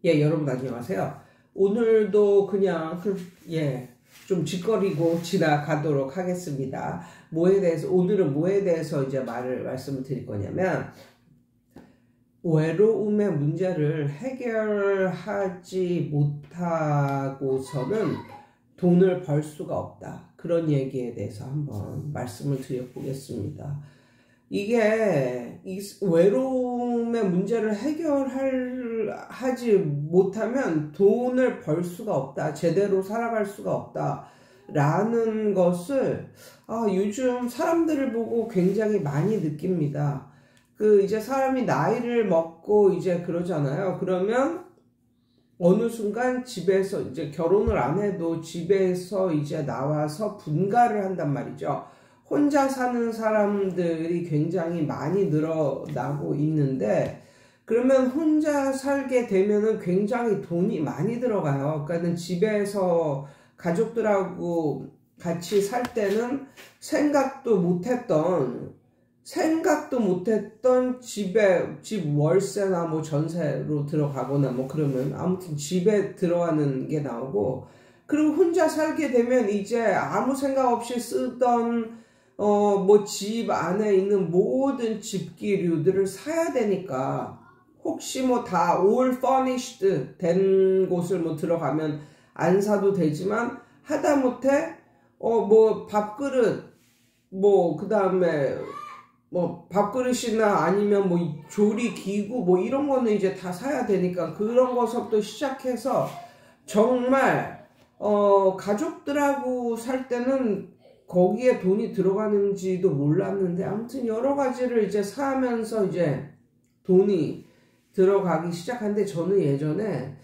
예, 여러분 안녕하세요. 오늘도 그냥 좀 짓거리고 지나가도록 하겠습니다. 오늘은 뭐에 대해서 이제 말씀을 드릴 거냐면, 외로움의 문제를 해결하지 못하고서는 돈을 벌 수가 없다. 그런 얘기에 대해서 한번 말씀을 드려보겠습니다. 이게 이 외로움의 문제를 해결하지 못하면 돈을 벌 수가 없다. 제대로 살아갈 수가 없다. 라는 것을 요즘 사람들을 보고 굉장히 많이 느낍니다. 이제 사람이 나이를 먹고 이제 그러잖아요. 그러면 어느 순간 집에서 이제 결혼을 안 해도 집에서 이제 나와서 분가를 한단 말이죠. 혼자 사는 사람들이 굉장히 많이 늘어나고 있는데, 그러면 혼자 살게 되면은 굉장히 돈이 많이 들어가요. 그러니까 집에서 가족들하고 같이 살 때는 생각도 못했던 집 월세나 뭐 전세로 들어가거나 뭐 그러면 아무튼 집에 들어가는 게 나오고, 그리고 혼자 살게 되면 이제 아무 생각 없이 쓰던 뭐 집 안에 있는 모든 집기류들을 사야 되니까, 혹시 뭐 다 all furnished 된 곳을 뭐 들어가면 안 사도 되지만, 하다못해 뭐 밥그릇, 뭐 그 다음에 뭐 밥그릇이나 아니면 뭐 조리기구 뭐 이런 거는 이제 다 사야 되니까, 그런 것부터 시작해서 정말 가족들하고 살 때는 거기에 돈이 들어가는지도 몰랐는데, 아무튼 여러 가지를 이제 사면서 이제 돈이 들어가기 시작한데, 저는 예전에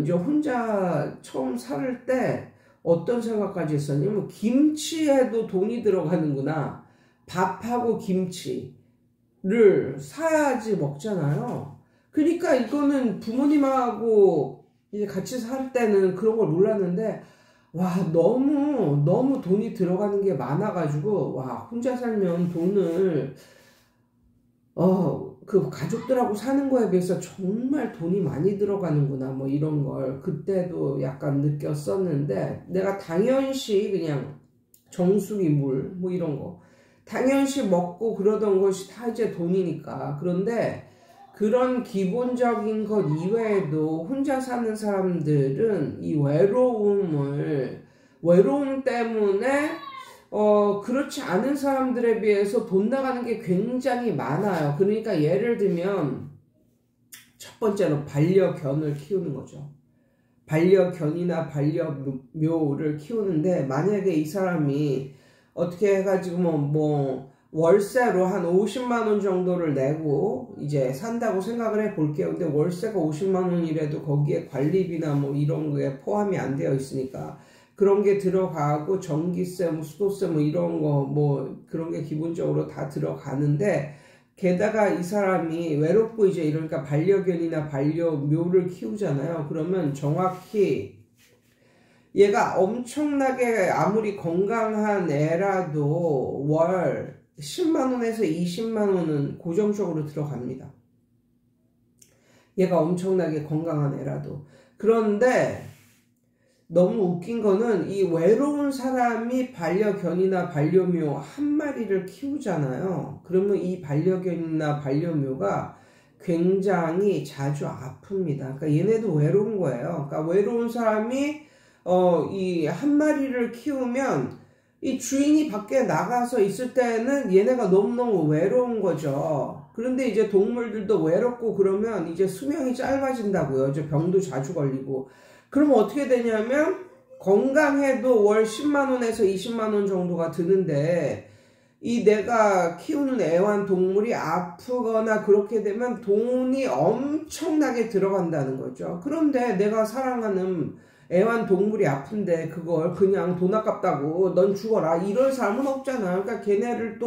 이제 혼자 처음 살 때 어떤 생각까지 했었냐면, 김치에도 돈이 들어가는구나. 밥하고 김치를 사야지 먹잖아요. 그러니까 이거는 부모님하고 이제 같이 살 때는 그런 걸 몰랐는데, 와, 너무 돈이 들어가는 게 많아가지고, 와, 혼자 살면 돈을, 그 가족들하고 사는 거에 비해서 정말 돈이 많이 들어가는구나, 뭐 이런 걸 그때도 약간 느꼈었는데, 내가 당연시 그냥 정수기 물, 뭐 이런 거, 당연시 먹고 그러던 것이 다 이제 돈이니까. 그런데 그런 기본적인 것 이외에도 혼자 사는 사람들은 이 외로움 때문에 그렇지 않은 사람들에 비해서 돈 나가는 게 굉장히 많아요. 그러니까 예를 들면 첫 번째로 반려견을 키우는 거죠. 반려견이나 반려묘를 키우는데, 만약에 이 사람이 어떻게 해가지고 뭐 월세로 한 50만 원 정도를 내고 이제 산다고 생각을 해 볼게요. 근데 월세가 50만 원이라도 거기에 관리비나 뭐 이런 거에 포함이 안 되어 있으니까, 그런 게 들어가고 전기세, 뭐 수도세, 뭐 이런 거, 뭐 그런 게 기본적으로 다 들어가는데, 게다가 이 사람이 외롭고 이제 이러니까 반려견이나 반려묘를 키우잖아요. 그러면 정확히 얘가 엄청나게 아무리 건강한 애라도 월 10만 원에서 20만 원은 고정적으로 들어갑니다. 얘가 엄청나게 건강한 애라도. 그런데 너무 웃긴 거는, 이 외로운 사람이 반려견이나 반려묘 한 마리를 키우잖아요. 그러면 이 반려견이나 반려묘가 굉장히 자주 아픕니다. 그러니까 얘네도 외로운 거예요. 그러니까 외로운 사람이 이 한 마리를 키우면 이 주인이 밖에 나가서 있을 때는 얘네가 너무너무 외로운 거죠. 그런데 이제 동물들도 외롭고 그러면 이제 수명이 짧아진다고요. 이제 병도 자주 걸리고. 그러면 어떻게 되냐면, 건강해도 월 10만 원에서 20만 원 정도가 드는데, 이 내가 키우는 애완동물이 아프거나 그렇게 되면 돈이 엄청나게 들어간다는 거죠. 그런데 내가 사랑하는 애완동물이 아픈데 그걸 그냥 돈 아깝다고 넌 죽어라 이럴 사람은 없잖아. 그러니까 걔네를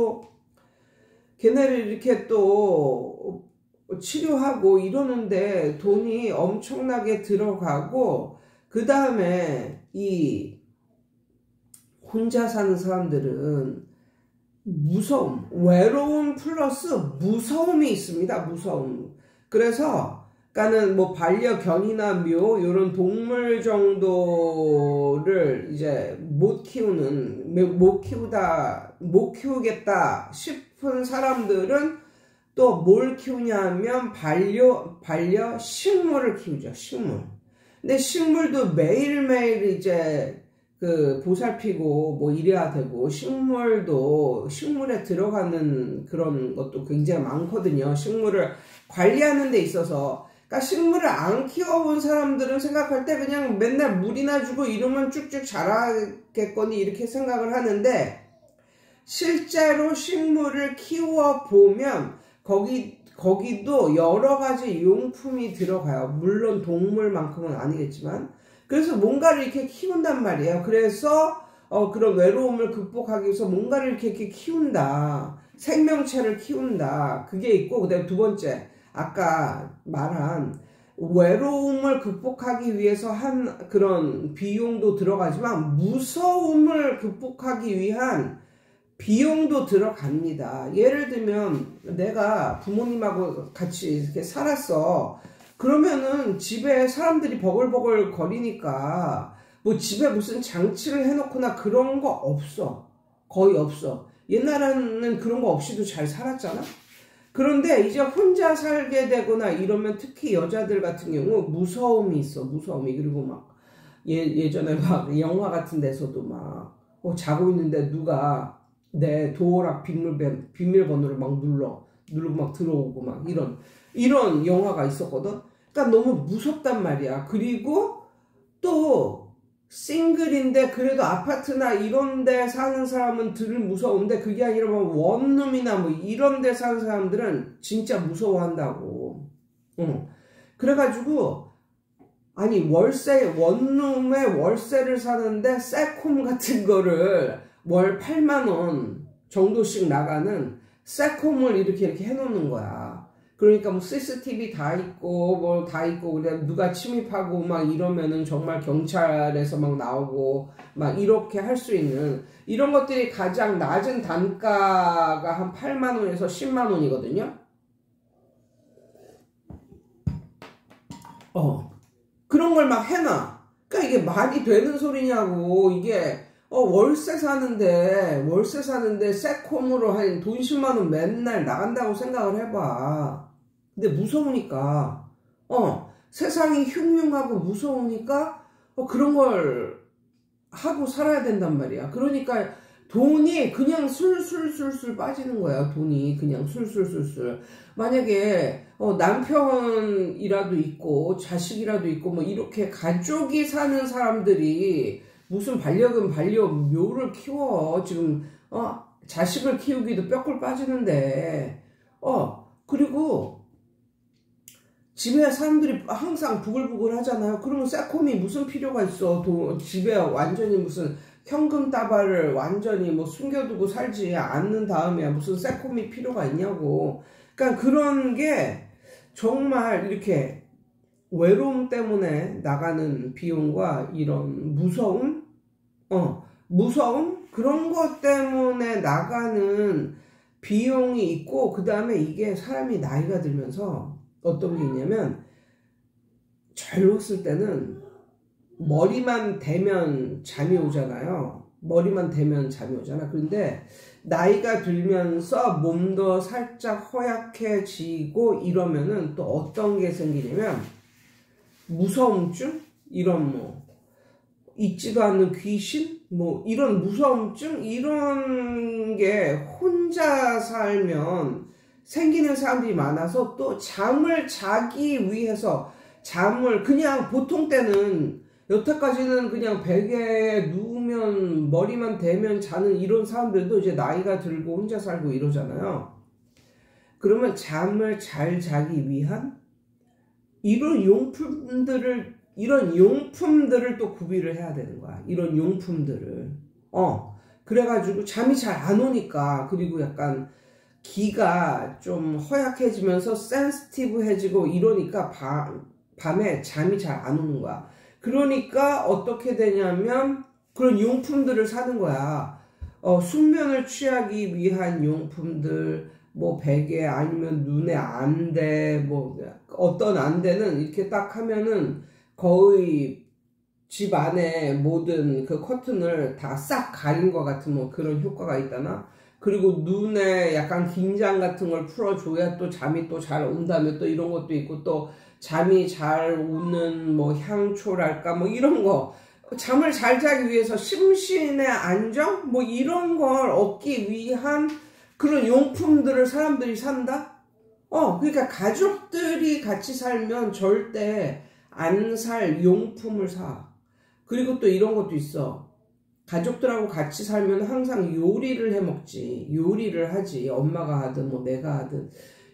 이렇게 또 치료하고 이러는데 돈이 엄청나게 들어가고, 그 다음에 이 혼자 사는 사람들은 외로움 플러스 무서움이 있습니다. 무서움. 그래서 그러니까는 뭐 반려견이나 묘 이런 동물 정도를 이제 못 키우겠다 싶은 사람들은 또 뭘 키우냐면 반려 식물을 키우죠. 식물. 근데 식물도 매일매일 이제 그 보살피고 뭐 이래야 되고, 식물에 들어가는 그런 것도 굉장히 많거든요. 식물을 관리하는 데 있어서. 그러니까 식물을 안 키워본 사람들은 생각할 때 그냥 맨날 물이나 주고 이러면 쭉쭉 자라겠거니 이렇게 생각을 하는데, 실제로 식물을 키워보면 거기도 여러 가지 용품이 들어가요. 물론 동물만큼은 아니겠지만. 그래서 뭔가를 이렇게 키운단 말이에요. 그래서 그런 외로움을 극복하기 위해서 뭔가를 이렇게 키운다. 생명체를 키운다. 그게 있고, 그다음에 두 번째, 아까 말한 외로움을 극복하기 위해서 한 그런 비용도 들어가지만 무서움을 극복하기 위한 비용도 들어갑니다. 예를 들면 내가 부모님하고 같이 이렇게 살았어. 그러면은 집에 사람들이 버글버글 거리니까 뭐 집에 무슨 장치를 해놓거나 그런 거 없어. 거의 없어. 옛날에는 그런 거 없이도 잘 살았잖아. 그런데 이제 혼자 살게 되거나 이러면 특히 여자들 같은 경우 무서움이 있어. 무서움이. 그리고 막 예전에 막 영화 같은 데서도 막 자고 있는데 누가 내 도어락 비밀번호를 막 누르고 막 들어오고 막 이런 영화가 있었거든. 그러니까 너무 무섭단 말이야. 그리고 또 싱글인데 그래도 아파트나 이런 데 사는 사람은 덜 무서운데, 그게 아니라 뭐 원룸이나 뭐 이런 데 사는 사람들은 진짜 무서워한다고. 그래가지고 아니 원룸에 월세를 사는데 세콤 같은 거를 월 8만원 정도씩 나가는 세콤을 이렇게 해놓는 거야. 그러니까 뭐 CCTV 다 있고 뭐 다 있고, 그래 누가 침입하고 막 이러면은 정말 경찰에서 막 나오고 막 이렇게 할 수 있는 이런 것들이 가장 낮은 단가가 한 8만원에서 10만원이거든요. 그런 걸 막 해놔. 그러니까 이게 말이 되는 소리냐고. 이게 월세 사는데 세콤으로 한 돈 10만원 맨날 나간다고 생각을 해봐. 근데 무서우니까 세상이 흉흉하고 무서우니까 그런 걸 하고 살아야 된단 말이야. 그러니까 돈이 그냥 술술술술 빠지는 거야. 돈이 그냥 술술술술. 만약에 남편이라도 있고 자식이라도 있고 뭐 이렇게 가족이 사는 사람들이 무슨 반려묘를 키워. 지금 자식을 키우기도 뼈골 빠지는데 그리고 집에 사람들이 항상 부글부글 하잖아요. 그러면 세콤이 무슨 필요가 있어. 집에 완전히 무슨 현금 다발을 완전히 뭐 숨겨두고 살지 않는 다음에 무슨 세콤이 필요가 있냐고. 그러니까 그런 게 정말 이렇게 외로움 때문에 나가는 비용과 이런 무서움 그런 것 때문에 나가는 비용이 있고, 그 다음에 이게 사람이 나이가 들면서 어떤 게 있냐면, 젊었을 때는 머리만 대면 잠이 오잖아요. 그런데 나이가 들면서 몸도 살짝 허약해지고 이러면은 또 어떤 게 생기냐면, 무서움증? 이런 뭐 있지도 않는 귀신? 뭐 이런 무서움증? 이런 게 혼자 살면 생기는 사람들이 많아서, 또 잠을 자기 위해서 그냥 보통 때는 여태까지는 그냥 베개에 누우면 머리만 대면 자는 이런 사람들도 이제 나이가 들고 혼자 살고 이러잖아요. 그러면 잠을 잘 자기 위한 이런 용품들을 또 구비를 해야 되는 거야. 이런 용품들을. 그래가지고 잠이 잘 안 오니까, 그리고 약간 기가 좀 허약해지면서 센시티브해지고 이러니까 밤에 잠이 잘 안 오는 거야. 그러니까 어떻게 되냐면 그런 용품들을 사는 거야. 숙면을 취하기 위한 용품들, 뭐 베개 아니면 눈에 안대 뭐 어떤 안대는 이렇게 딱 하면은 거의 집 안에 모든 그 커튼을 다 싹 가린 것 같은 뭐 그런 효과가 있다나. 그리고 눈에 약간 긴장 같은 걸 풀어줘야 또 잠이 또 잘 온다며 또 이런 것도 있고, 또 잠이 잘 오는 뭐 향초랄까 뭐 이런 거, 잠을 잘 자기 위해서 심신의 안정 뭐 이런 걸 얻기 위한 그런 용품들을 사람들이 산다? 그러니까 가족들이 같이 살면 절대 안 살 용품을 사. 그리고 또 이런 것도 있어. 가족들하고 같이 살면 항상 요리를 해 먹지. 요리를 하지. 엄마가 하든 뭐 내가 하든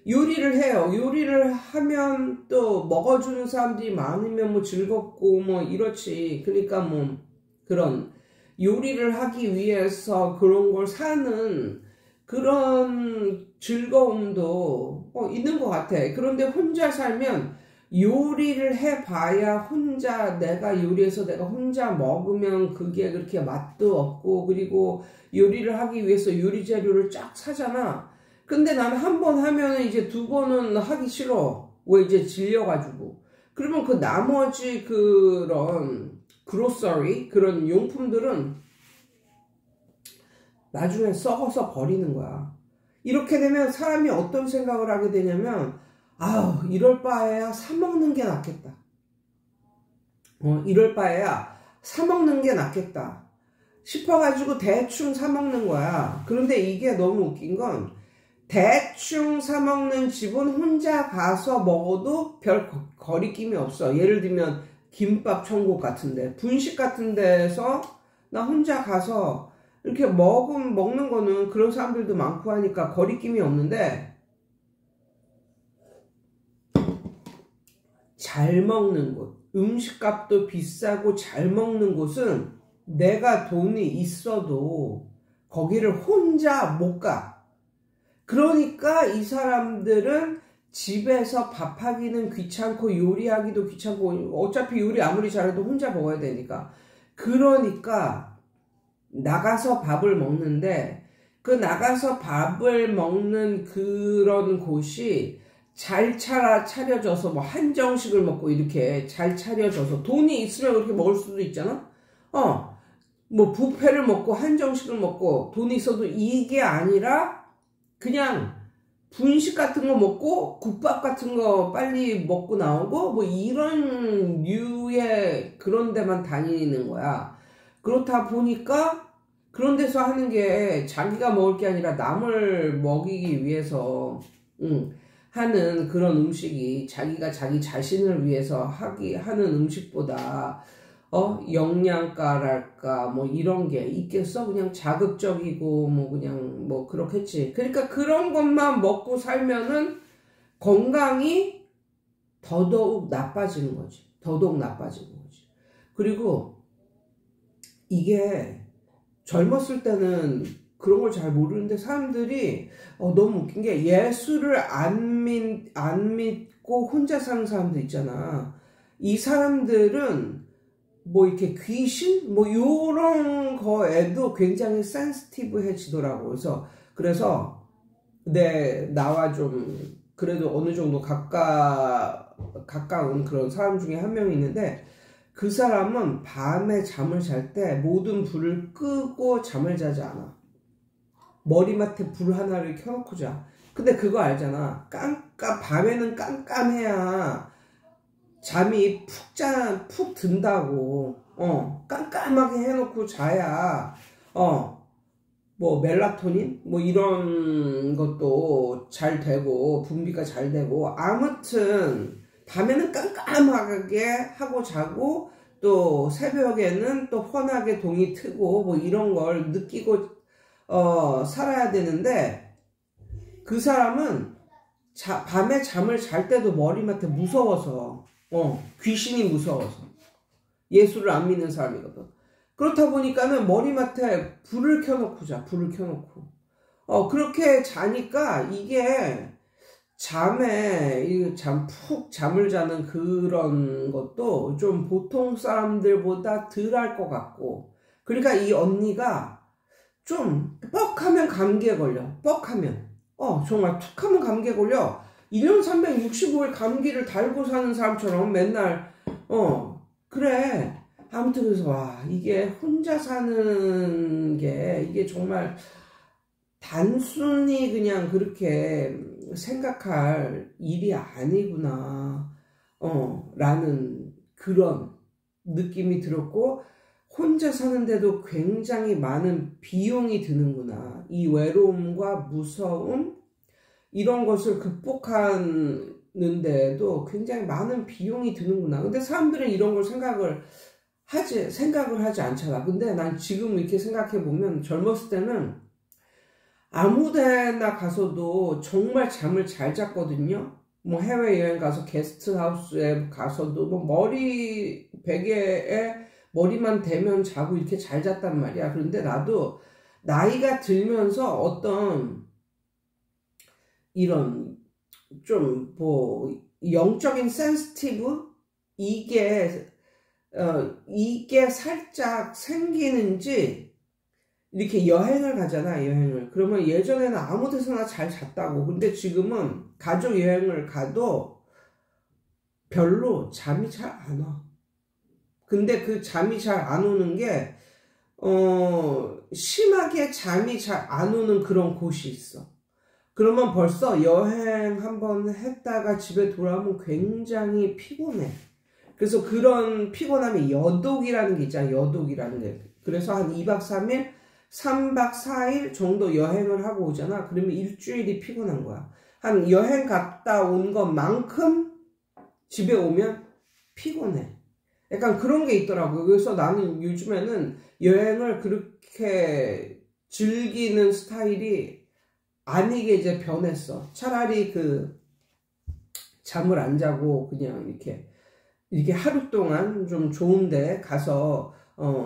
요리를 해요. 요리를 하면 또 먹어주는 사람들이 많으면 뭐 즐겁고 뭐 이렇지. 그러니까 뭐 그런 요리를 하기 위해서 그런 걸 사는 그런 즐거움도 있는 것 같아. 그런데 혼자 살면 요리를 해봐야 혼자 내가 요리해서 내가 혼자 먹으면 그게 그렇게 맛도 없고, 그리고 요리를 하기 위해서 요리 재료를 쫙 사잖아. 근데 나는 한 번 하면 이제 두 번은 하기 싫어. 왜? 이제 질려가지고. 그러면 그 나머지 그런 그로서리 그런 용품들은 나중에 썩어서 버리는 거야. 이렇게 되면 사람이 어떤 생각을 하게 되냐면, 아우, 이럴 바에야 사먹는 게 낫겠다. 이럴 바에야 사먹는 게 낫겠다 싶어가지고 대충 사먹는 거야. 그런데 이게 너무 웃긴 건, 대충 사먹는 집은 혼자 가서 먹어도 별 거리낌이 없어. 예를 들면 김밥 천국 같은데, 분식 같은 데서 나 혼자 가서 이렇게 먹는 거는 그런 사람들도 많고 하니까 거리낌이 없는데, 잘 먹는 곳, 음식값도 비싸고 잘 먹는 곳은 내가 돈이 있어도 거기를 혼자 못 가. 그러니까 이 사람들은 집에서 밥하기는 귀찮고 요리하기도 귀찮고, 어차피 요리 아무리 잘해도 혼자 먹어야 되니까. 그러니까 나가서 밥을 먹는데, 그 나가서 밥을 먹는 그런 곳이 잘 차려져서 뭐 한정식을 먹고 이렇게 잘 차려져서, 돈이 있으면 그렇게 먹을 수도 있잖아. 뭐 뷔페를 먹고 한정식을 먹고 돈이 있어도 이게 아니라 그냥 분식 같은 거 먹고 국밥 같은 거 빨리 먹고 나오고 뭐 이런 류의 그런 데만 다니는 거야. 그렇다 보니까 그런 데서 하는 게 자기가 먹을 게 아니라 남을 먹이기 위해서 하는 그런 음식이, 자기가 자기 자신을 위해서 하는 음식보다 영양가랄까 뭐 이런 게 있겠어? 그냥 자극적이고 뭐 그냥 뭐 그렇겠지. 그러니까 그런 것만 먹고 살면은 건강이 더더욱 나빠지는 거지. 더더욱 나빠지는 거지. 그리고 이게 젊었을 때는 그런 걸 잘 모르는데, 사람들이 너무 웃긴 게, 예수를 안 믿고 혼자 사는 사람들 있잖아. 이 사람들은 뭐 이렇게 귀신 뭐 요런 거에도 굉장히 센시티브해지더라고. 그래서 나와 좀 그래도 어느 정도 가까운 그런 사람 중에 한 명이 있는데, 그 사람은 밤에 잠을 잘 때 모든 불을 끄고 잠을 자지 않아. 머리맡에 불 하나를 켜놓고 자. 근데 그거 알잖아. 밤에는 깜깜해야 잠이 푹 든다고. 깜깜하게 해놓고 자야, 뭐 멜라토닌? 뭐 이런 것도 잘 되고, 분비가 잘 되고, 아무튼, 밤에는 깜깜하게 하고 자고, 또 새벽에는 또 환하게 동이 트고, 뭐 이런 걸 느끼고, 살아야 되는데, 그 사람은 밤에 잠을 잘 때도 머리맡에 무서워서, 귀신이 무서워서. 예수를 안 믿는 사람이거든. 그렇다 보니까는 머리맡에 불을 켜놓고 자, 불을 켜놓고. 그렇게 자니까 이게 푹 잠을 자는 그런 것도 좀 보통 사람들보다 덜 할 것 같고. 그러니까 이 언니가 좀 뻑하면 감기에 걸려. 뻑하면. 정말 툭 하면 감기에 걸려. 1년 365일 감기를 달고 사는 사람처럼 맨날, 그래. 아무튼 그래서, 와, 이게 혼자 사는 게, 이게 정말 단순히 그냥 그렇게 생각할 일이 아니구나, 라는 그런 느낌이 들었고, 혼자 사는데도 굉장히 많은 비용이 드는구나. 이 외로움과 무서움, 이런 것을 극복하는데도 굉장히 많은 비용이 드는구나. 근데 사람들은 이런 걸 생각을 하지 않잖아. 근데 난 지금 이렇게 생각해 보면 젊었을 때는 아무 데나 가서도 정말 잠을 잘 잤거든요. 뭐 해외여행 가서 게스트하우스에 가서도 뭐 베개에 머리만 대면 자고 이렇게 잘 잤단 말이야. 그런데 나도 나이가 들면서 어떤 이런 좀 뭐 영적인 센시티브 이게 살짝 생기는지 이렇게 여행을 가잖아, 여행을. 그러면 예전에는 아무 데서나 잘 잤다고. 근데 지금은 가족 여행을 가도 별로 잠이 잘 안 와. 근데 그 잠이 잘 안 오는 게, 심하게 잠이 잘 안 오는 그런 곳이 있어. 그러면 벌써 여행 한번 했다가 집에 돌아오면 굉장히 피곤해. 그래서 그런 피곤함이 여독이라는 게 있잖아, 여독이라는 게. 그래서 한 2박 3일, 3박 4일 정도 여행을 하고 오잖아. 그러면 일주일이 피곤한 거야. 한 여행 갔다 온 것만큼 집에 오면 피곤해. 약간 그런 게 있더라고요. 그래서 나는 요즘에는 여행을 그렇게 즐기는 스타일이 아니게 이제 변했어. 차라리 잠을 안 자고 그냥 이렇게 하루 동안 좀 좋은데 가서,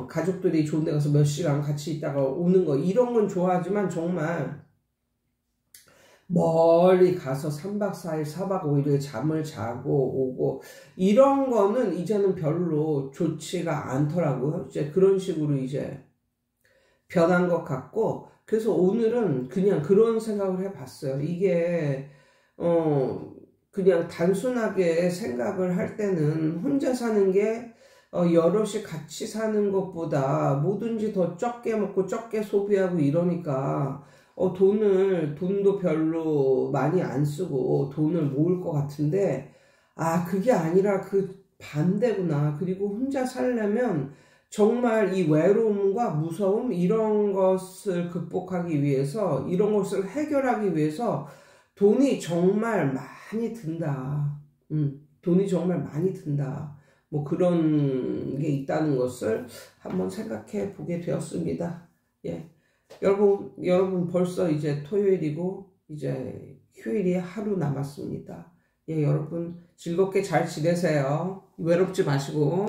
가족들이 좋은데 가서 몇 시간 같이 있다가 오는 거, 이런 건 좋아하지만 정말 멀리 가서 3박 4일, 4박 5일에 잠을 자고 오고, 이런 거는 이제는 별로 좋지가 않더라고요. 이제 그런 식으로 이제 변한 것 같고, 그래서 오늘은 그냥 그런 생각을 해봤어요. 이게, 그냥 단순하게 생각을 할 때는 혼자 사는 게, 여럿이 같이 사는 것보다 뭐든지 더 적게 먹고 적게 소비하고 이러니까, 돈도 별로 많이 안 쓰고 돈을 모을 것 같은데, 그게 아니라 그 반대구나. 그리고 혼자 살려면 정말 이 외로움과 무서움, 이런 것을 극복하기 위해서, 이런 것을 해결하기 위해서 돈이 정말 많이 든다. 돈이 정말 많이 든다. 뭐 그런 게 있다는 것을 한번 생각해 보게 되었습니다. 예. 여러분 벌써 이제 토요일이고 이제 휴일이 하루 남았습니다. 예, 여러분 즐겁게 잘 지내세요. 외롭지 마시고.